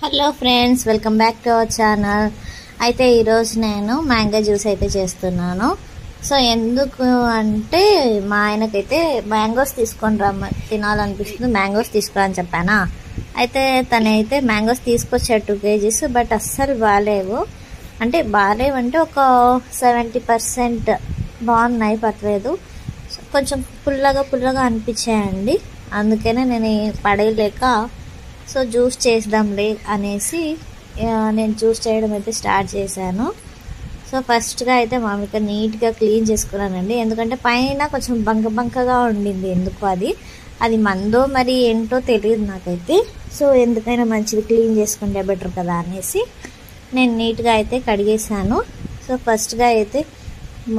Hello friends, welcome back to our channel. అయితే ఈరోజు నేను మ్యాంగో జ్యూస్ అయితే చేస్తున్నాను. సో ఎందుకు అంటే మా ఆయనకైతే మ్యాంగోస్ తీసుకొని తినాలనిపిస్తుంది, మ్యాంగోస్ తీసుకురా అని చెప్పానా. అయితే తనైతే మ్యాంగోస్ తీసుకొచ్చాడు 2 kgs. బట్ అస్సలు బాగాలేవు. అంటే బాగాలేవంటే ఒక 70% బాగున్నాయి, పర్లేదు. కొంచెం పుల్లగా అనిపించాయండి. అందుకనే నేను పడేయలేక సో జ్యూస్ చేద్దాంలే అనేసి నేను జ్యూస్ చేయడం అయితే స్టార్ట్ చేశాను. సో ఫస్ట్గా అయితే మామిడికాయ నీట్గా క్లీన్ చేసుకున్నానండి. ఎందుకంటే పైన కొంచెం బంకగా ఉండింది. ఎందుకు అది మందో మరి ఏంటో తెలియదు నాకైతే. సో ఎందుకైనా మంచిది క్లీన్ చేసుకుంటే బెటర్ కదా అనేసి నేను నీట్గా అయితే కడిగేసాను. సో ఫస్ట్గా అయితే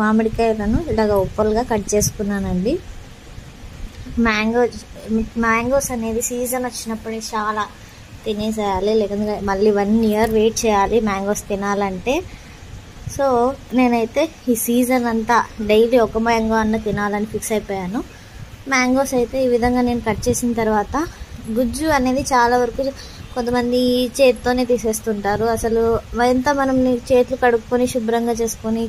మామిడికాయలను ఇలాగ ఉప్పలుగా కట్ చేసుకున్నానండి. మ్యాంగోస్ అనేది సీజన్ వచ్చినప్పుడే చాలా తినేసేయాలి, లేకపోతే మళ్ళీ 1 year వెయిట్ చేయాలి మ్యాంగోస్ తినాలంటే. సో నేనైతే ఈ సీజన్ అంతా డైలీ ఒక మ్యాంగో అన్న తినాలని ఫిక్స్ అయిపోయాను. మ్యాంగోస్ అయితే ఈ విధంగా నేను కట్ చేసిన తర్వాత గుజ్జు అనేది చాలా వరకు కొంతమంది చేతితోనే తీసేస్తుంటారు. అసలు ఎంత మనం చేతులు కడుక్కొని శుభ్రంగా చేసుకొని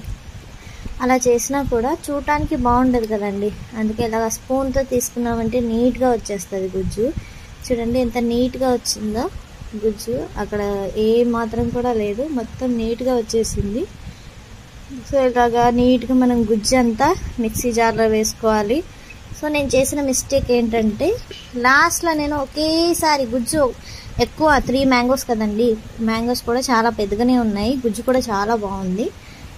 అలా చేసినా కూడా చూడటానికి బాగుండదు కదండి. అందుకే ఇలాగ స్పూన్తో తీసుకున్నామంటే నీట్గా వచ్చేస్తుంది గుజ్జు. చూడండి ఎంత నీట్గా వచ్చిందో గుజ్జు, అక్కడ ఏ మాత్రం కూడా లేదు, మొత్తం నీట్గా వచ్చేసింది. సో ఇలాగా నీట్గా మనం గుజ్జు అంతా మిక్సీ జార్లో వేసుకోవాలి. సో నేను చేసిన మిస్టేక్ ఏంటంటే లాస్ట్లో నేను ఒకేసారి గుజ్జు ఎక్కువ 3 మ్యాంగోస్ కదండి, మ్యాంగోస్ కూడా చాలా పెద్దగానే ఉన్నాయి, గుజ్జు కూడా చాలా బాగుంది.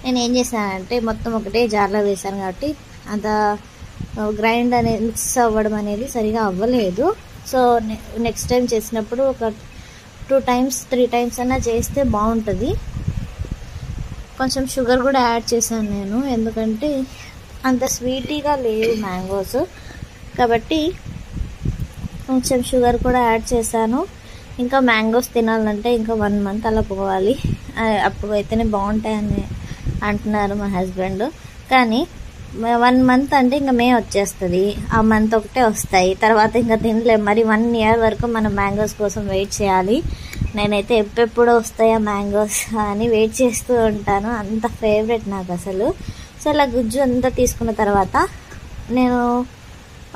నేను ఏం చేశానంటే మొత్తం ఒకటే జార్లో వేసాను కాబట్టి అంత గ్రైండ్ అనేది మిక్స్ అవ్వడం అనేది సరిగా అవ్వలేదు. సో నెక్స్ట్ టైం చేసినప్పుడు ఒక 2 times 3 times అన్నా చేస్తే బాగుంటుంది. కొంచెం షుగర్ కూడా యాడ్ చేశాను నేను, ఎందుకంటే అంత స్వీటీగా లేవు మ్యాంగోస్ కాబట్టి కొంచెం షుగర్ కూడా యాడ్ చేశాను. ఇంకా మ్యాంగోస్ తినాలంటే ఇంకా 1 month అలా పోవాలి, అప్పుడు అయితేనే బాగుంటాయని అంటున్నారు మా హస్బెండ్. కానీ 1 month అంటే ఇంకా మే వచ్చేస్తుంది, ఆ మంత్ ఒకటే వస్తాయి, తర్వాత ఇంకా తినలేము. మరి 1 year వరకు మనం మ్యాంగోస్ కోసం వెయిట్ చేయాలి. నేనైతే ఎప్పుడెప్పుడు వస్తాయా మ్యాంగోస్ అని వెయిట్ చేస్తూ ఉంటాను, అంత ఫేవరెట్ నాకు అసలు. సో ఇలా గుజ్జు అంతా తీసుకున్న తర్వాత నేను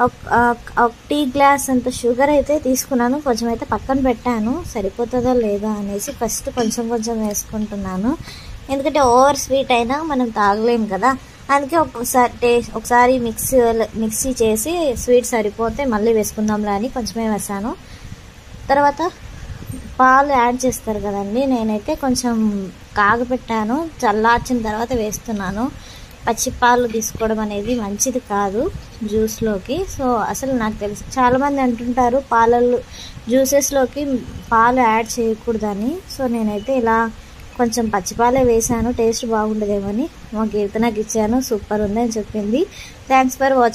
ఒక టీ గ్లాస్ అంత షుగర్ అయితే తీసుకున్నాను. కొంచెం అయితే పక్కన పెట్టాను, సరిపోతుందో లేదో అనేసి ఫస్ట్ కొంచెం వేసుకుంటున్నాను. ఎందుకంటే ఓవర్ స్వీట్ అయినా మనం తాగలేము కదా, అందుకే ఒకసారి మిక్సీ చేసి స్వీట్ సరిపోతే మళ్ళీ వేసుకుందాంలే అని కొంచెమే వేసాను. తర్వాత పాలు యాడ్ చేస్తారు కదండి, నేనైతే కొంచెం కాగపెట్టాను, చల్లార్చిన తర్వాత వేస్తున్నాను. పచ్చి పాలు తీసుకోవడం అనేది మంచిది కాదు జ్యూస్లోకి. సో అసలు నాకు తెలుసు చాలామంది అంటుంటారు జ్యూసెస్లోకి పాలు యాడ్ చేయకూడదని. సో నేనైతే ఇలా కొంచెం పచ్చిపాలే వేసాను, టేస్ట్ బాగుండదేమని మా కీర్తనకి ఇచ్చాను, సూపర్ ఉందని చెప్పింది. Thanks for watching.